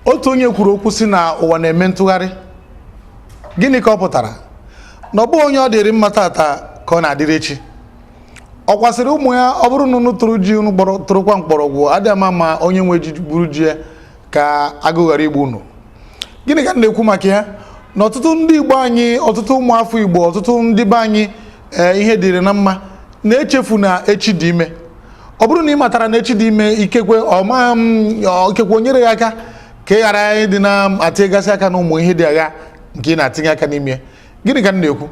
Otu onye kwuru okwu si na ụwa na-eme ntụgharị. Gịnị ka ọ pụtara? Na ọ bụ onye ọ dịrị mma tata ka ọ na-adịrị echi. Ọ kwasịrị ụmụ ya ọ bụrụ na unu tụrụ ji unu tụrụkwa mkpọrọgwụ adịghị ama ma onye nwe ji buru ji ya ka agụ ghara igbu unu. Gịnị ka m na-ekwu maka ya? Na ọtụtụ ndị Igbo anyị, ọtụtụ ụmụafọ Igbo, ọtụtụ ndị be anyị ihe dịrị na mma na-echefu na echi dị ime. Ọ bụrụ na ị matara na echi dị ime, ikekwe ikekwe o nyere ya aka ka ị ghara ịdị na-atịgasị aka na ụmụ ihe dị agha nke ị na-atinye aka n'ime. Gịnị ka m na-ekwu?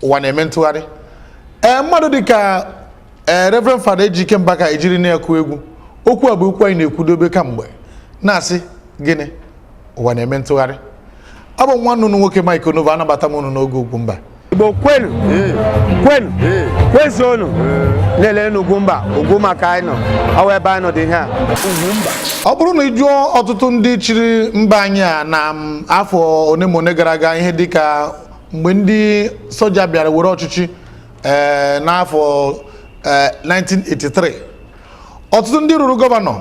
Ụwa na-eme ntụgharị. Mmadụ dị ka Reverend Fada Ejike Mbaka ejiri na-ekwu egwu okwu a bụ okwu anyị na-ekwudobe kamgbe na-asị gịnị? Ụwa na-eme ntụgharị. Ọ bụ nwa nnụnụ nwoke Mike Onova anabata m unu n'oge Ugwumba. Igbo kwenu kwezonu lele n'Ugwumba Ugwumba ka anyị nọ ọwa ebe anyị nọ dị ha Ugwumba. Ọ bụrụ na ị jụọ ọtụtụ ndị chịrị mba anyị a na afọ one ma one gara aga, ihe dịka mgbe ndị soja bịara were ọchịchị n'afọ 1983, ọtụtụ ndị rụrụ gọvanọ,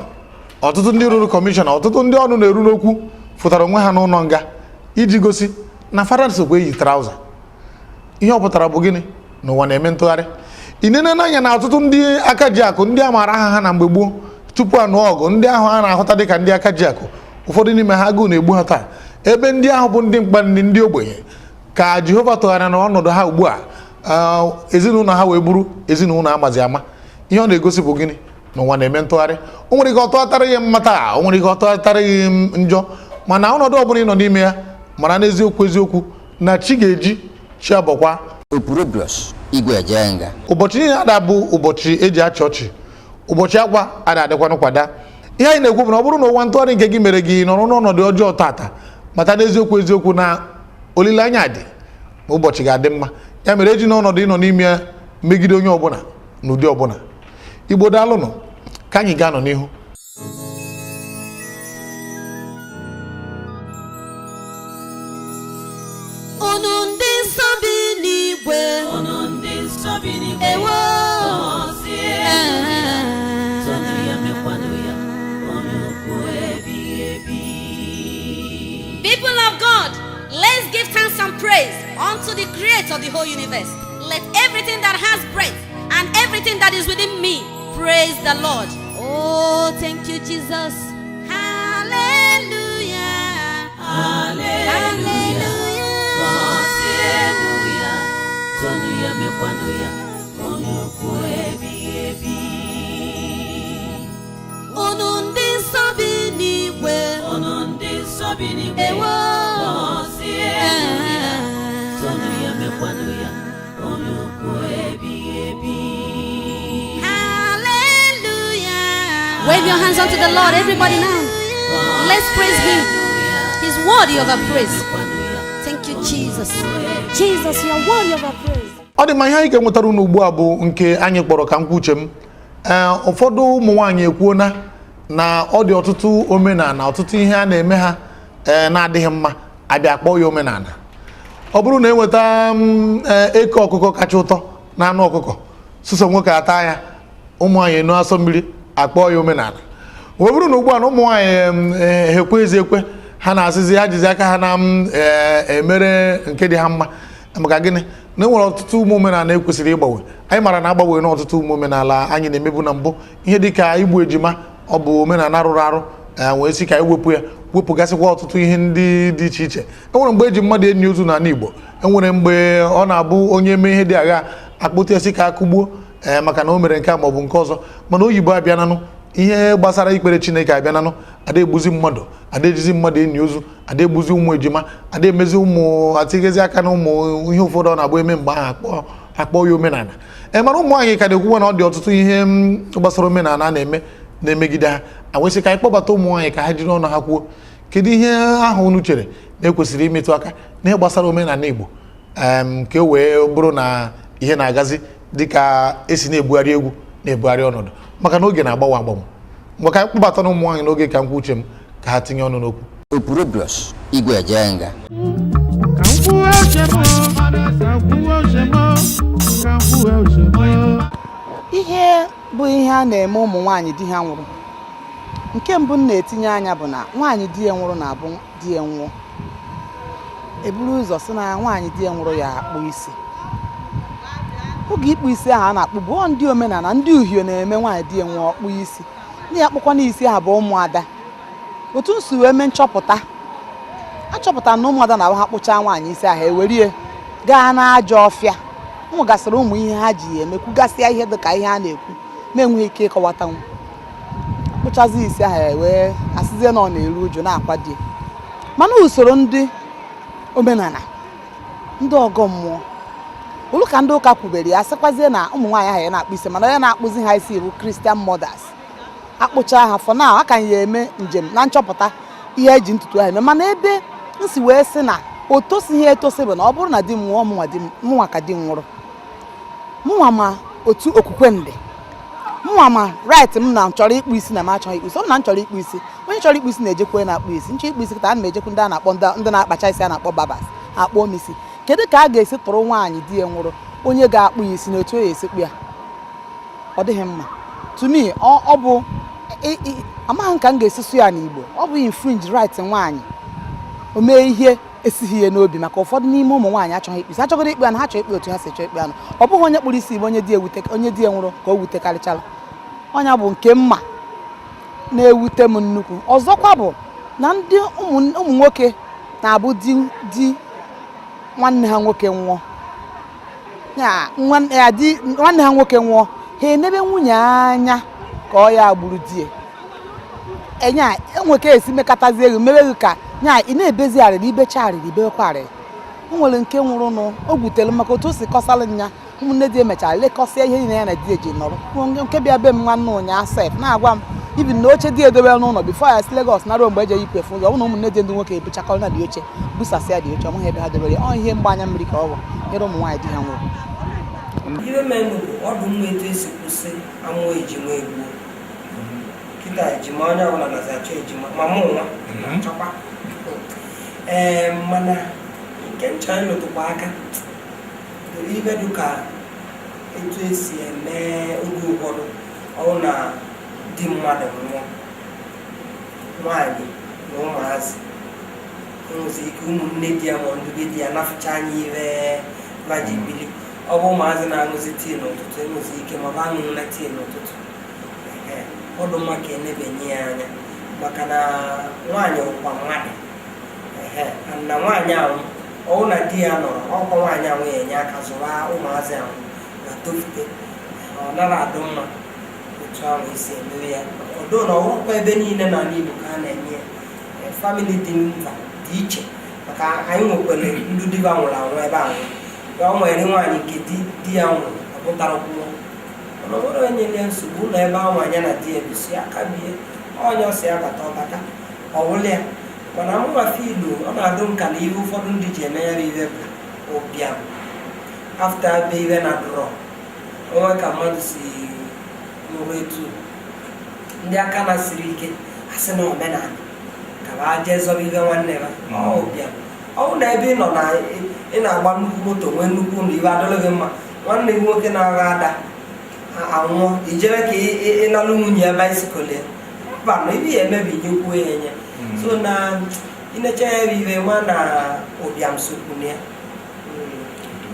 ọtụtụ ndị rụrụ kọmishọna, ọtụtụ ndị ọnụ na-eru n'okwu fụtara onwe ha n'ụlọ nga iji gosi na Fada sokwa eyi trauza. Ihe ọ pụtara bụ gịnị? N'ụwa na-eme ntụgharị. Inene n'anya na ọtụtụ ndị aka ji akụ, ndị a maara aha ha na mgbe gboo tupu anụ ọgụ, ndị ahụ a na-ahụta dịka ndị aka ji akụ, ụfọdụ n'ime ha agụụ na-egbu ha taa. Ebe ndị ahụ bụ ndị mkpa, ndị ogbenye ka Jehova tụgharịa n'ọnọdụ ha ugbu a, ezinụlọ ha wee bụrụ ezinụlọ amazi ama. Ihe ọ na-egosi bụ gịnị? N'ụwa na-eme ntụgharị. O nwere ike ọ tụghatara ya mmata, o nwere ike ọ tụghatara ya njọ, mana ọnọdụ ọbụla ị nọ n'ime ya mara n'eziokwu eziokwu na chi ga-eji chi abọkwa. Ụbọchị niile ada bụ ụbọchị eji achị ọchị, ụbọchị akwa ada adịkwanụ kwada. Ihe anyị na-ekwu bụ na ọ bụrụ na ụwa ntụgharị nke gị mere gị nọrọ n'ọnọdụ ọjọọ tata, mata n'eziokwu eziokwu na olileanya dị ma ụbọchị ga-adị mma. Ya mere eji n'ọnọdụ ịnọ n'ime ya megide onye ọbụla n'ụdị ọbụla. Igbo daalụnụ, ka anyị ga-anọ n'ihu. People of God, let's give thanks and praise unto the Creator of the whole universe. Let everything that has breath and everything that is within me praise the Lord. Oh, thank you, Jesus. Hallelujah. Hallelujah. Wave your hands unto the Lord, everybody now. Let's praise Him. He's worthy of our praise. Thank you, Jesus. Jesus, you are worthy of our praise. Ọ dị ma ihe anyị ga-enwetara unu ugbu a bụ nke anyị kpọrọ ka m kwuche m. Ụfọdụ ụmụ nwaanyị ekwuona na ọ dị ọtụtụ omenala, ọtụtụ ihe a na-eme ha na-adịghị mma, abịa kpọọ ya omenala. Ọ bụrụ na enweta eke ọkụkọ kacha ụtọ na anụ ọkụkọ, sụsọ nwoke ata ya, ụmụ nwaanyị nọ asọ mmiri akpọọ ya omenala. Ọ bụrụ na ugbu a na ụmụ nwaanyị ekwe ezi ekwe, ha na-asịzi ha jizi aka ha na emere nke dị ha mma. Maka gịnị? Na enwere ọtụtụ ụmụ omenala ekwesịrị ịgbanwe. Anyị mara na agbanwe n'ọtụtụ ụmụ omenala anyị na-emebu na mbụ. Ihe dịka igbu ejima, ọ bụ omenala rụrụ arụ, wee sị ka ewepụ ya. wepụgasịkwa ọtụtụ ihe ndị dị iche iche. Enwere mgbe eji mmadụ enyi ozu n'ala Igbo, enwere mgbe ọ na-abụ onye mee ihe dị agha akpụta esi ka akụgbuo maka na o mere nke a maọbụ nke ọzọ. Mana oyibo abịananụ, ihe gbasara ikpere Chineke abịananụ, ada egbuzi mmadụ, ada ejizi mmadụ enyi ozu, ada egbuzi ụmụ ejima, ada emezi ụmụ atighezi aka na ụmụ ihe ụfọdụ ọ na-abụ eme mgbe ahụ akpọ ya omenala. Mana ụmụ anyị ka na-ekwuwa na ọ dị ọtụtụ ihe gbasara omenala na-emegide ha. Anwesị ka anyị kpọbata ụmụ anyị ka ha jiri ọnụ ha kwuo kedu ihe ahụ unu chere na ekwesịrị imetụ aka n'ihe gbasara omenala Igbo ka e wee bụrụ na ihe na-agazi dịka esi na-ebugharị egwu na-ebugharị ọnọdụ, maka na oge na-agbanwe agbanwe. Mgbe ka anyị kpọbata na ụmụ nwaanyị n'oge ka m kwuo uche m ka ha tinye ọnụ n'okwu. Opurobios Igwe Ejenga. Ihe bụ ihe a na-eme ụmụ nwaanyị di ha nwụrụ. Nke mbụ m na-etinye anya bụ na nwaanyị di ya nwụrụ na-abụ di ya nwụọ, eburu ụzọ sị na nwaanyị di ya nwụrụ ya akpụ isi. Oge ịkpụ isi ahụ a na-akpụ bụ ndị omenala, ndị uhie na-eme nwaanyị di ya nwụọ ọkpụ isi. Ndị ya akpụkwa n'isi ha bụ ụmụada. Otu nsi wee mee nchọpụta, achọpụtara na ụmụada na ha kpụchaa nwaanyị isi ahụ ewerie gaa n'ajọ ọfịa. Ụmụ gasịrị ụmụ ihe ha ji ya eme, kwugasịa ihe dịka ihe a na-ekwu ma enweghị ike ịkọwatanwu. Kpụchazi isi ahụ wee asịzie na ọ na-eru uju na-akwa di. Mana usoro ndị omenala, ndị ọgọ mmụọ, olu ka ndị ụka kwubere ya sịkwazie na ụmụ nwaanyị ahụ ya na-akpụ isi, mana onye na-akpụzi ha isi bụ Christian mothers. Akpụcha ha for now aka ya eme njem na nchọpụta ihe eji ntutu ahụ eme. Mana ebe nsi wee sị na o tosighị etosi bụ na ọ bụrụ na di m nwụọ mụnwa ka di m nwụrụ, mụnwa ma otu okwukwe ndị, mụnwa ma right m na chọrọ ịkpụ isi na m achọghị ịkpụ isi. Ọ na m chọrọ ịkpụ isi, onye chọrọ ịkpụ isi na-ejekwe na-akpụ isi. Nchọ ịkpụ isi kịta a na-ejekwu ndị a na-akpọ ndị na-akpacha isi a na-akpọ babas akpọ m isi. Kedu ka a ga-esi tụrụ nwaanyị di ya nwụrụ onye ga-akpụ ya isi na otu o ya esikpụ ya? Ọ dịghị mma. To me, ọ bụ amaghị ka m ga-esisi ya n'Igbo. Ọ bụ infringe right nwaanyị o mee ihe esighị ya n'obi, maka ụfọdụ n'ime ụmụ nwaanyị achọghị ịkpụ isi, achọghị ịkpụ ya na ha chọrọ ịkpụ otu ha si chọọ ịkpụ ya. Ọ bụghị onye kpụrụ isi bụ onye di ya nwụrụ ka o wutekarịchara. Ọnya bụ nke mma na-ewute m nnukwu. Ọzọkwa bụ na ndị ụmụ nwoke na-abụ di nwanne ha nwoke nwụọ, nwanne ha nwoke nwụọ, ha enebe nwunye anya ka ọ ya gburu die. Enya enweke esi mekatazi ego meweghị ka nya ị na-ebezi arịrị ibecha arịrị ibekwa arịrị. O nwere nke nwụrụ nụ o gwutere maka otu o si kọsalụ nya ụmụnne di emechara lekọsịa ihe niile ya na di eji nọrọ. Nke bịa be m nwanne ụnyaa sef na-agwa m ibi na oche di edobere n'ụlọ bifo ya si Lagos naruo mgbe eje yipụ efu ụzọ. Ọ bụ na ụmụnne di ndị nwoke ebuchakọrọ na dị oche busasịa dị oche, ọmụghị ebe ha dobere ọ ihe mgba anya mmiri ka ọ bụ nyere ụmụ nwaanyị di ha nwụrụ. Ihe menụ ọdụ mma etu esi kwụsị amụ ejima egbuo kịta ejima onye ọbụla na-aza achọ ejima ma mụ nwa chọkwa. Mana nke ncha anyị lụtụkwa aka ibe dịka etu esi eme oge ụfọdụ ọwụ na di mmadụ nwụọ, nwaanyị na ụmụazị nwezi ike ụmụnne di ya ma ndị di ya nafụcha anya ire vaji bili. Ọ bụ ụmụazị na-aṅụzi tii n'ụtụtụ enwezi ike ma ba aṅụghị na tii n'ụtụtụ. Ọ dị mma ka enebanye ya anya maka na nwaanyị ụkwa mmadụ na nwaanyị ahụ ọwụ na di ya nọrọ ọkwa nwaanyị ahụ ya enye aka zụwa ụmụazị ahụ na tofute. Ọ nara adụ mma otu ahụ esi emewe ya. Ọdụ na ọwụkwa ebe niile n'ala Igbo ka a na-eme ya. Famili dị mba dị iche maka anyị nwekwere ndị diba nwụrụ anwụ ebe ahụ. Ọ nwere nwaanyị nke di ya nwụrụ ọpụtara kwụọ, mana o nwere onye nye nsogbu ụlọ ebe ahụ anya na di ya bisi aka bie onye ọsị ya bata ọbata ọwụla ya. Mana mwafe ilu ọ na-adụ nka na ihe ụfọdụ ndị ji eme ya bụ ihe bụ ụbịam afta be ihe na drọ onwe ka mmadụ si nwụrụ etu ndị aka na siri ike asị na omenala ka ba jee zọba ihe nwanne ha ụbịam. Ọ bụ na ebe ị nọ na ị na-agba nnukwu moto nwee nnukwu ụlọ ibe adịrị gị mma, nwanne gị nwoke na-agha ada anwụọ ijere ka ị nalụ nwunye ya baisikụl ya mba na ibe ya emebi nyekwuo ya enye. So na inecha ya bụ ibe nwa na ụbịam sokwu ya.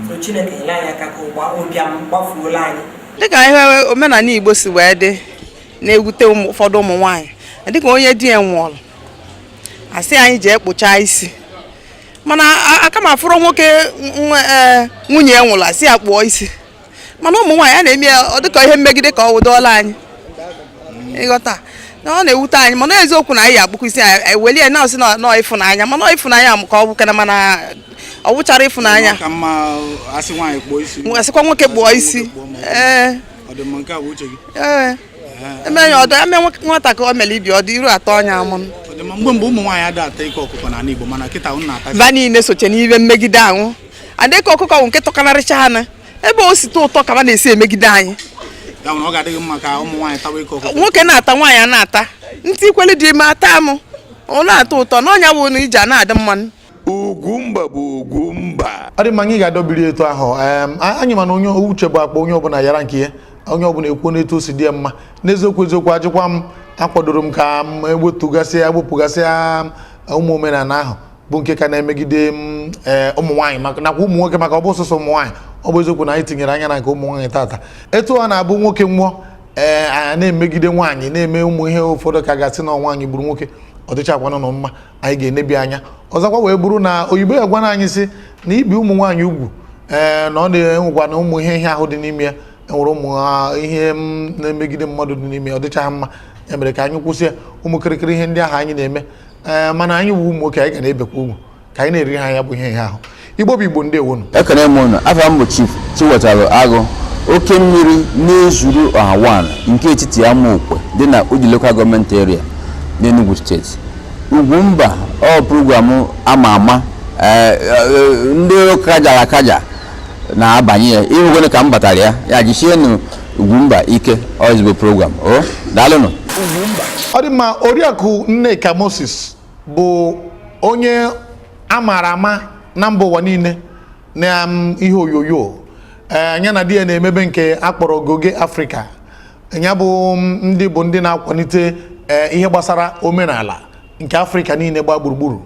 So Chineke nyere anyị aka ka ụbịam gbafuola anyị. Dịka ihe omenala Igbo si wee dị na-ewute ụfọdụ ụmụ nwaanyị dịka onye di ya nwụrụ asị anyị jee kpụchaa isi mana aka ma fụrụ nwoke nwunye ya nwụrụ asị ya kpụọ isi mana ụmụ nwaanyị a na-eme ya ọ dịka ihe mmegide ka ọ wụdọọla anyị ịghọta na ọ na-ewute anyị mana eziokwu na anyị akpụkọ isi anyị eweli ya na-asị nọ ịfụnanya mana ịfụnanya ka ọ bụ kana mana ọ wụchara ịfụnanya asịkwa nwoke kpụọ isi eme ya ọdọ eme nwata ka o mere ibi ọ dị iru atọ ọnya amụ mgbe ụmụ nwaanyị ada ata ike ọkụkọ n'ala Igbo mana kịta unu na-ata ba niile soche n'ibe mmegide ahụ adịka ọkụkọ bụ nke tọkanarịcha ha na ebe o site ụtọ ka ma na-esi emegide anyị ọ ga-adịghị mma ka ụmụ nwaanyị tawa ike ọkụkọ nwoke na-ata nwaanyị a na-ata ntị ikwele dị ime ata m ọ na-atọ ụtọ na ọnya bụ na ije a na-adị mmanụ Ugwumba bụ Ugwumba. ọ dị mma anyị ga-adọbiri etu ahụ anyị mana onye uche bụ akpa onye ọbụla yara nke ya onye ọbụla ekwu n'etu o si dị ya mma n'eziokwu eziokwu ajụkwa m akwadoro m ka m egbupụgasịa ụmụ omenala ahụ bụ nke ka na-emegide ụmụ nwaanyị nakwa ụmụ nwoke maka ọ bụ sọsọ ụmụ nwaanyị ọ bụ eziokwu na anyị tinyere anya na nke ụmụ nwaanyị tata etu ọ na-abụ nwoke nwụọ na-emegide nwaanyị na-eme ụmụ ihe ụfọdụ ka gasị na nwaanyị gburu nwoke ọ dịchakwanụ na mma anyị ga-enebi anya ọzọkwa wee bụrụ na oyibo ya gwana anyị sị na ibi ụmụ nwaanyị ugwu na ọ na-enwekwa na ụmụ ihe ahụ dị n'ime ya enwere ụmụ ihe na-emegide mmadụ dị n'ime ya ọ dịchaghị mma ya mere ka anyị kwụsị ụmụ kịrịkịrị ihe ndị ahụ anyị na-eme mana anyị wu ụmụ nwoke anyị ga na-ebekwa ugwu ka anyị na-eri ha ya bụ ihe ahụ Igbo bụ Igbo ndewonu ekene m unu afọ m bụ Chief Chiwetalu Agụ oke mmiri na-ezuru Ọhawan nke etiti Amaokwe dị na Udi Local Government Area n'Enugu Steeti Ugwumba ọ program ama ama ndị kajara akaja na-abanye ya ịhụgone ka m batara ya jisienu Ugwumba ike ezigbo program daalụnụ ọ dị mma Oriakụ Nneka Moses bụ onye a maara ama na mba ụwa niile na ihe onyonyo anya na di ya na-emebe nke akpọrọ Goge Africa ya bụ ndị na-akwalite ihe gbasara omenala nke Afrịka niile gba gburugburu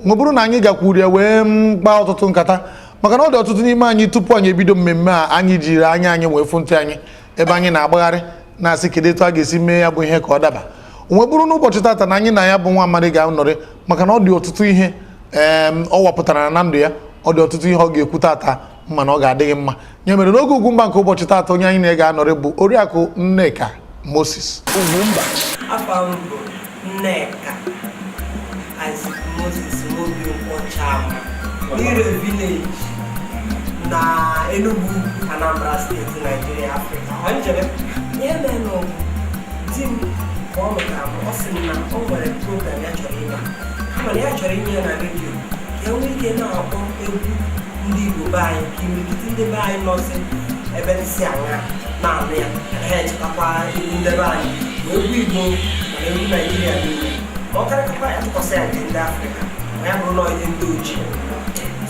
ọ bụrụ na anyị gakwuru ya wee gbaa ọtụtụ nkata maka na ọ dị ọtụtụ n'ime anyị tupu anyị ebido mmemme a anyị jiri anya anyị wee fụ ntị anyị ebe anyị na-agbagharị na-asị kedu etu a ga-esi mee ya bụ ihe ka ọ daba onwe bụrụ n'ụbọchị tata na anyị na ya bụ nwa amadi ga-anọrị maka na ọ dị ọtụtụ ihe ọ wapụtara na ndụ ya ọ dị ọtụtụ ihe ọ ga-ekwu tata mana ọ ga-adịghị mma ya mere n'oge Ugwumba nke ụbọchị tata onye anyị na-ga-anọrị bụ Oriakụ Nneka Moses Ugwumba afọ m bụ Nneka Isaac Moses Mobi Nkwọchama n'Ire Village na Enugu Anambra Steeti Nigeria Africa ọ njebe ihe mere di m ka ọ lụtara m ọ sị m na o nwere program ya chọrọ ịma mana ya chọrọ inye na redio ka e nwee ike na-akpọ egwu ndị Igbo be anyị ka imirikiti ndị be anyị nọzi ebe si aṅa na-anụ ya ha echetakwa egwu ndị be anyị ma egwu Igbo mana egwu Naijiria niile ma ọ karịkakwa ya tụkwasị ya nke ndị Afrịka ma ya bụrụ na ihe ndị ojii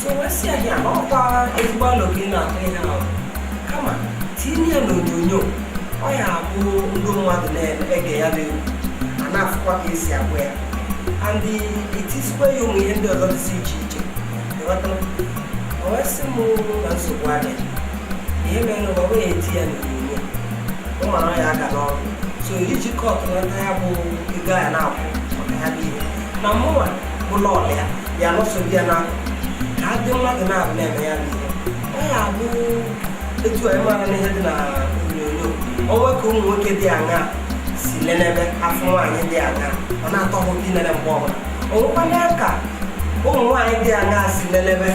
so wesị ya gị na ọkwa ezigbo alụ gị na-akụ ihe ahụ kama tinye ya n'onyonyo ọ ya abụ ndị mmadụ na-ege ya bụ egwu a na-afụkwa ka esi agwa ya and etisikwa ya ụmụ ihe ndị ọzọ dịsị iche iche o wesị m na nsogbu adị ihe mere na ọ bụghị eti ya n'onyonyo ọ mara ya aka n'ọrụ so iji kọtụ nata ya bụ ego ya na-akwụ maka ya bụ ihe na mụnwa ụlọ ọla ya nọsobi ya n'akụkụ ka adị mmadụ na-abụ na-eme ya bụ ihe ọ ya abụ etu anyị mara na ihe dị na onyonyo ọnwa ka ụmụ nwoke dị aṅa si lenebe afọ nwaanyị dị aṅa ọ na-atọ hụ gị nere mgbe ọbụla onwekwana ka ụmụ nwaanyị dị aṅa si lenebe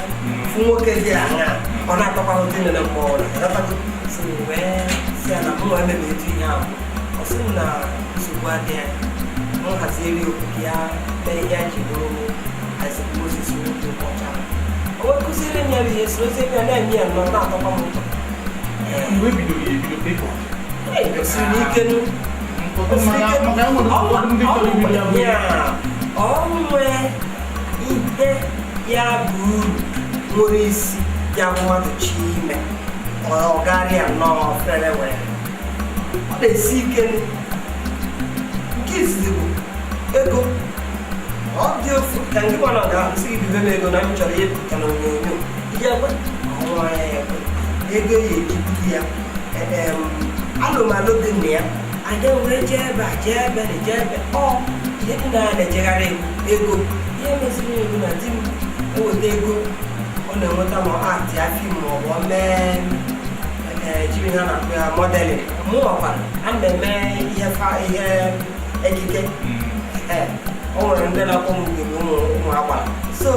fụ nwoke dị aṅa ọ na-atọkwa hụ gị nere mgbe ọbụla si wee si ya na mụ emebe etu ihe ahụ ọ sị m na nsogbu adịghị m hazieri okwu ya mee ihe ji bụrụ Isaac Moses Mobi Nkwọchama o wee kụziere m ya bụ ihe si ozi ya na-eme ya nọ na-atọkwa m ụtọ siri n'ike onwe ihe ya bụ uru nwere isi ya bụ mmadụ chi ime ọgarịa nnọọ fere were ọ na-esi ike nke izizi bụ ego ọ dị ofu ka ndị nwana ga-asị ibibe m ego na m chọrọ ịpụta na onyonyo ihe ekwe ọnwa ya ekwe ego ya ejipụta ya alụmalụ dị na ya anyị wee jee ebe a jee ebe na jee ebe ọ ihe dị na ya na-ejegharị ego ihe meziri ego na di m eweta ego ọ na-enweta ma atị afị ma ọ bụ mee jiri ha na-akpụ ya modeling mụ ọkwa a na-eme ihe ekike o nwere ndị na-akpọ m ugegbe ụmụ agbara so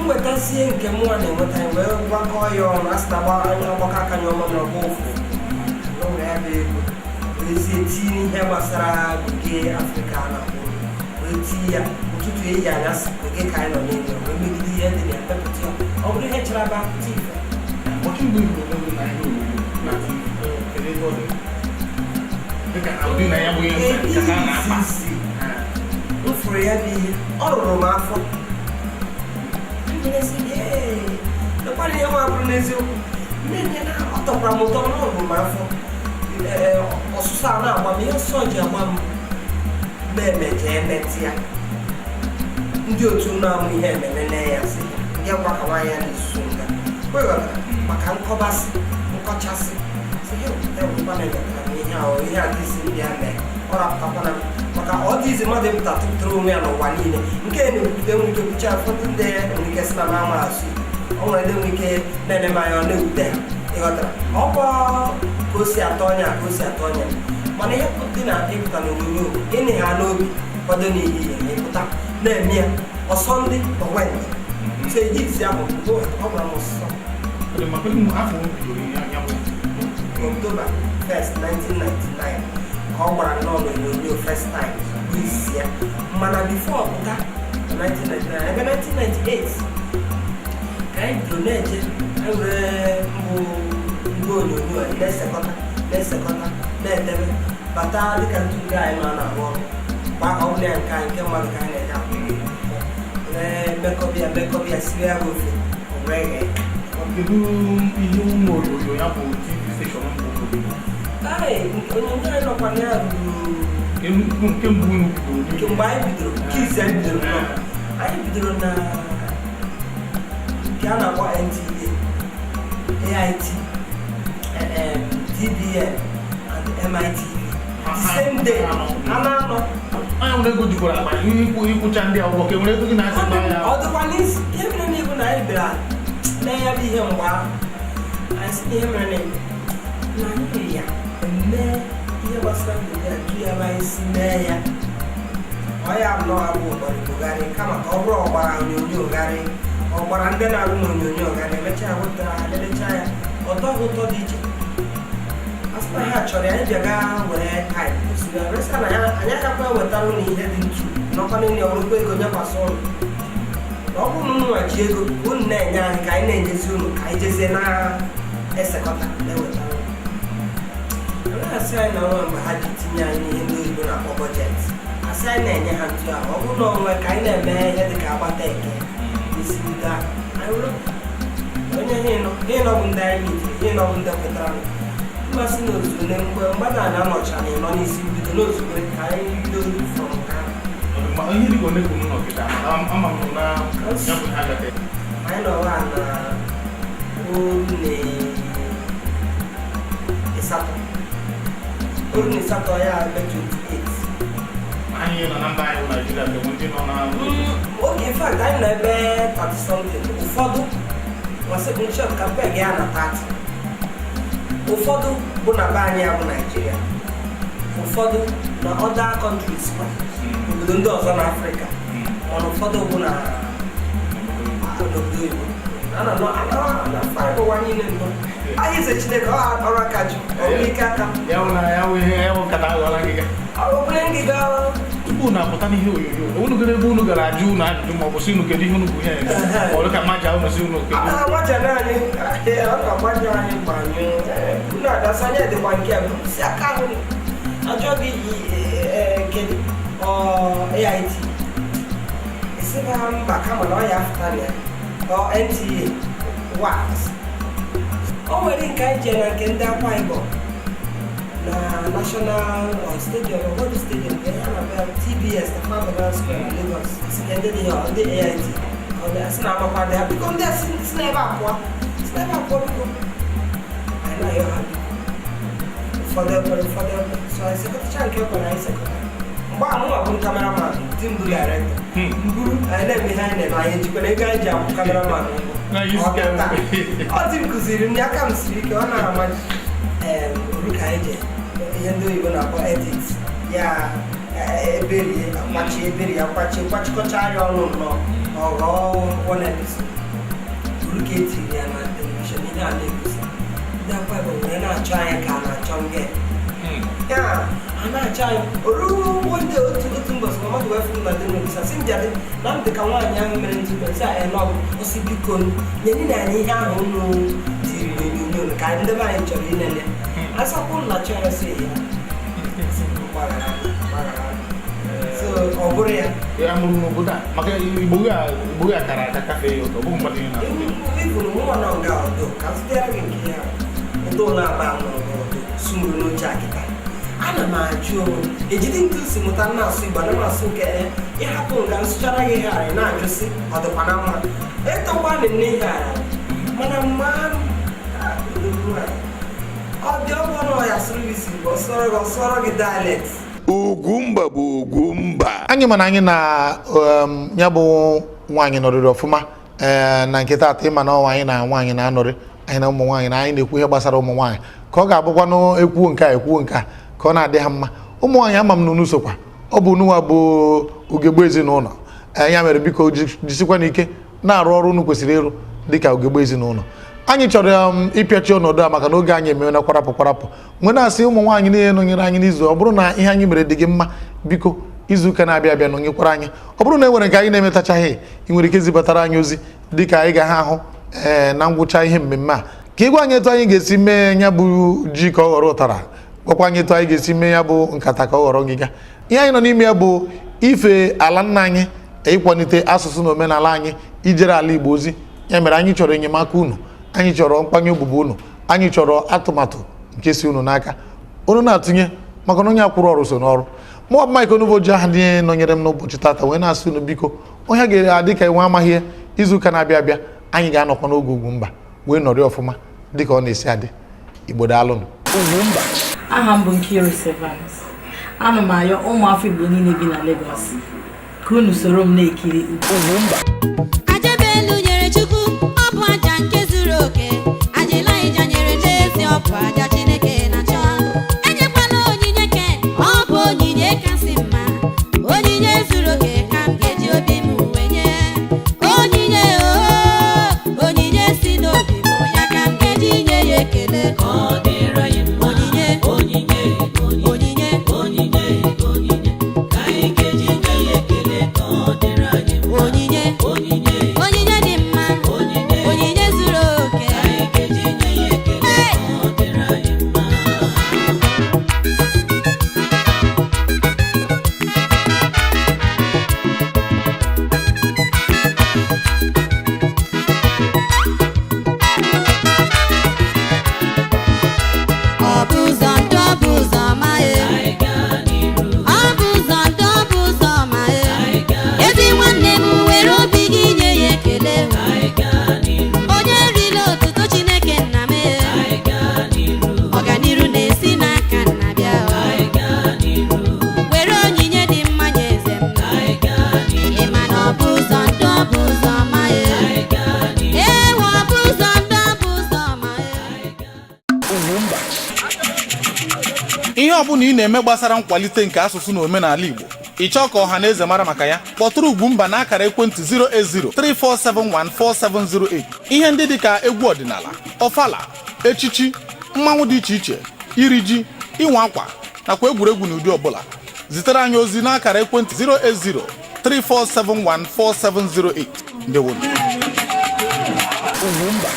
mwetazie nke mụnwa na-enweta wee gwakọọ ya ọnụ a sị na agbakọ aka ya ọma n'ọgba ofu n'ụlọ ya bụ ego wezie tinye ihe gbasara oge Afrịka na-akpụ wee tinye ya ụtụtụ eyi anyasị oge ka anyị nọ n'elu wee megide ihe dị na epepụta ya ọ bụrụ ihe chara ba pụta ife mfụrụ ya bụ ihe ọ rụrụ m afọ lekwana ihe nwa bụrụ n'eziokwu nne na ọ tọkwara m ụtọ na ọ rụrụ m afọ ọsụsụ a na-agba m ihe ọsọ ji agba m memeje emetị ya ndị otu na-amụ ihe emenene ya si ndị gwa ka nwaanyị ya na-esusu nga kweghara maka nkọbasị nkọchasị ihe adịzi ndị a mee ọ rapụtakwana maka ọ dịzi mmadụ epụta tụpụtara onwe ya n'ụwa niile nke na-ebute nwere ike bụcha ụfọdụ ndị nwere ike si na mama asụ o nwere ndị nwere ike na-ene m anya ọ na-ewute ha ịghọtara ọ bụ ka o si atọ ọnya ka o si atọ ọnya mana ihe dị na ịpụta n'onyonyo ịnị ha n'obi kwado n'ehihie na ịpụta na-eme ya ọsọ ndị ọwendị so ejizi ahụ ọ gwara m ọsụsọ October 1st, 1999 ka ọ gbara nnọọ n'onyonyo first time bụ isi ya mana before pụta 1999 ebe 1998 ka anyị bidoro na-eje enwere mbụ onyonyo a na-esekọta na-edebe bata dịka ndị ndị anyị nọ na-arụ ọrụ gbaa ka ọ bụla ya nke anyị nke mmadụ ka anyị na-eje akwụ mekọbịa siri ya ofe wee kedu ihe ụmụ onyonyo ya bụ TV station onyonyo anyị nọkwa na ya ruru nke mbụ unu bidoro mgbe anyị bidoro nke ise anyị bidoro anyị bidoro na nke a na-akpọ NTA, AIT, TBN and MITV the same day anọ anya nwere ego jikwara akpa ịkwụcha ndị akwụkwọ ka nwere ego gị na-asị ya ọ dịkwa n'isi ihe mere n'ihu na anyị bịara na ya bụ ihe mgbe ahụ anyị sị ihe mere na anyị ya eme ihe gbasara ndụ ya jụ ya ma isi mee ya ọ ya bụ na ọ bụ ọgbarịgogharị kama ka ọ bụrụ ọgbara onyonyo gharị ọgbara ndị na-arụ n'onyonyo gharị emechaa wetara ha lelecha ya ọtọ bụ ụtọ dị iche asịna ha chọrọ ya anyị bịaga were taịp osiri resị na anyị agakwa wetara ụlọ ihe dị ntu nọkwa n'enye ọrụkwa ego nyekwasị ụlọ ọ bụrụ na ụnụ ji ego unu na-enye anyị ka anyị na-ejezi unu ka anyị jezie na-esekọta na-eweta asị anyị na nwa mgbe ha ji tinye anyị n'ihe ndị oyibo na-akpọ bọjetị asị anyị na-enye ha ntụ ahụ ọ bụrụ na onwe ka anyị na-eme ihe dị ka agbata eke isi bido anyị were onye ịnọ bụ ndị anyị mitiri ịnọ bụ ndị kwetara mmasị na ozugbo mgbe mmadụ a na-anọcha na ịnọ n'isi bido n'ozugbo ka anyị bido from ka ihe dịka one ka unu nọkịta ama m na ya bụ ha gata anyị nọwa na olu na ịsatọ ya ebe 28 anyị nọ na mba anyị bụ Naịjirịa nke ndị nọ na oge in fact anyị nọ ebe 30 something ụfọdụ nwasịkpụnchọt ka peg ya na 30 ụfọdụ bụ na be anyị ya bụ Naịjirịa ụfọdụ na other countries obodo ndị ọzọ na Afrịka mana ụfọdụ bụ na obodo oyibo ụwa niile mbụ anyị eze Chineke ọrụ aka jụ ọrụ ike aka ọbụla ngịga tupu na-apụta n'ihe onyonyo unu gara ebe unu gara ajụ unu ajụjụ ma ọ bụ si unu kedu ihe unu bụ ihe ọrụ ka maja unu si unu kedu maja naanị ọ ga-agbaja anyị gbanyụ unu adasa anya dịkwa nke bụ si aka ahụ ajọghị kedu AIT isi ha mba kama na ọ ya afụta na ya NTA wax o nwere nke anyị jere nke ndị Akwa Ibom na National Stadium Obodo Stadium nke ya na TBS na Fabregas Square na Lagos si ka ndị dị ya ndị AIT si na amakwa dị ha biko ndị si na ebe abụọ biko anyị na-ayọ ha biko ụfọdụ so anyị sekọtacha nke kwere anyị sekọta mgbe Kwa mụ abụrụ cameraman di m bụ director mburu na-eme ha na-eme anyị jikwana ego anyị ji abụ cameraman ọ dị m kụziri m aka m siri ike ọ na-ama olu ka anyị ji ihe ndị oyibo na-akpọ edit ya eberie kwachikọcha ya ọrụ nnọọ ọghọọ one episode olu ka etiri ya na telivishọn ihe a na-egosi ndị akwa bụ nwere na-achọ anyị ka a na-achọ nge ya a na-achọ anyị oruo ndị otu mbọsị ma mmadụ wee fụrụ na dị nwebisa si m bịadị na m dị ka nwaanyị ahụ mere ntụkwasị a enọbụ osi biko nyere na anyị ihe ahụ unu tiri n'onyonyo ka ndị be anyị chọrọ ilele asakwa ụlọ chọ ya si ya ọ bụrụ ya ya mụrụ n'obodo a maka igbo ya kara aka kafe ya ụtọ bụ mmadụ ihe ifuru nwa nọ nga ọdụ ka zụtara gị nke ya ụdọ na-aba n'ọdụ sumuru n'oche akịta ana m ajụ onwe ejide ndị si mụta nna asụ igbo na asụ nke ịhapụ nga nsụchara gị ihe anyị na-ajụ si ọ dịkwa na mma etokwa nne ihe ara mana mma ọ dị ọbụrụ ya sụrụ isi bụ ọsọrọ gị dialect Ugwumba bụ Ugwumba. anyị mana anyị na ya bụ nwaanyị nọrịrị ọfụma na nke taata ịma na ọnwa anyị na nwaanyị na-anọrị anyị na ụmụ nwaanyị na anyị na-ekwu ihe gbasara ụmụ nwaanyị ka ọ ga-abụkwanụ ekwuo nke a ekwuo nke a ka ọ na-adị ha mma ụmụ nwaanyị ama m n'unu sokwa ọ bụ n'ụwa bụ ugegbe ezinụlọ ya mere biko jisikwa n'ike na-arụ ọrụ unu kwesịrị ịrụ dịka ugegbe ezinụlọ anyị chọrọ ịpịachi ọnọdụ a maka na oge anyị emewe na kwarapụ nwee na-asị ụmụ nwaanyị niile nọnyere anyị n'izu ọ bụrụ na ihe anyị mere dị gị mma biko izuụka na-abịa abịa nọnyekwara anyị ọ bụrụ na e nwere nke anyị na-emetachaghị ị nwere ike zibatara anyị ozi dịka anyị ga ha ahụ na ngwụcha ihe mmemme a ka ịgwa anyị etu anyị ga-esi mee ya bụ ji ka ọ ghọrọ ụtara gwakwa anyị etu anyị ga-esi mee ya bụ nkata ka ọ ghọrọ ngịga ihe anyị nọ n'ime ya bụ ife ala nna anyị ịkwalite asụsụ na omenala anyị ijere ala Igbo ozi ya mere anyị chọrọ enyemaka unu anyị chọrọ mkpanye ogbugbo unu anyị chọrọ atụmatụ nke si unu n'aka unu na-atụnye maka na onye akwụrụ ọrụ so n'ọrụ mụọ Mike Onuboji ahụ dị nọnyere m n'ụbọchị tata wee na-asị unu biko onye ga-adị ka enwe amaghị izuụka na-abịa abịa anyị ga-anọkwa n'oge Ugwumba wee nọrị ọfụma dịka ọ na-esi adị Igbo daalụnụ. Ugwumba aha m bụ Nkiru Sevens ana m ayọ ụmụafọ Igbo niile bi na Lagos ka unu soro m na-ekiri Ugwumba. Ajabelu nyere Chukwu ọ bụ aja nke zuru oke aja Ịlaịja nyere n'ezi ọ bụ aja Chineke na-achọ enyekwala onyinye Ken ọ bụ onyinye kasị mma onyinye zuru oke ka m ga-eji obi m wee nye onyinye onyinye si n'obi m ya ka m ga-eji nye ya ekele ka ọ dịrị anyị mma onyinye ka anyị ga-eji nye ya ekele ka ọ dịrị anyị mma onyinye dị mma onyinye zuru oke anyị ga-eji nye ya ekele ka ọ dịrị anyị mma. Ọ bụ ụzọ ndụ ọ bụ ụzọ ọma ọ bụ ụzọ ndụ ọ bụ ụzọ ọma ezi nwanne m were obi gị nye ya ekele onye rila otuto Chineke nna m ọganiru na-esi n'aka nna bịa were onyinye dị mma nye eze m ịma na ọ bụ ụzọ ndụ ọ bụ ụzọ ọma ewe ọ bụ ụzọ ndụ ọ bụ ụzọ ọma ihe ọbụla ị na-eme gbasara nkwalite nke asụsụ na omenala Igbo ị chọọ ka ọha na eze mara maka ya kpọtụrụ Ugwumba na akara ekwentị 08034714708 ihe ndị dịka egwu ọdịnala ọfala echichi mmanwụ dị iche iche iri ji ịnwa akwa nakwa egwuregwu n'ụdị ọbụla zitere anyị ozi na akara ekwentị 08034714708 ndewo. Ugwumba.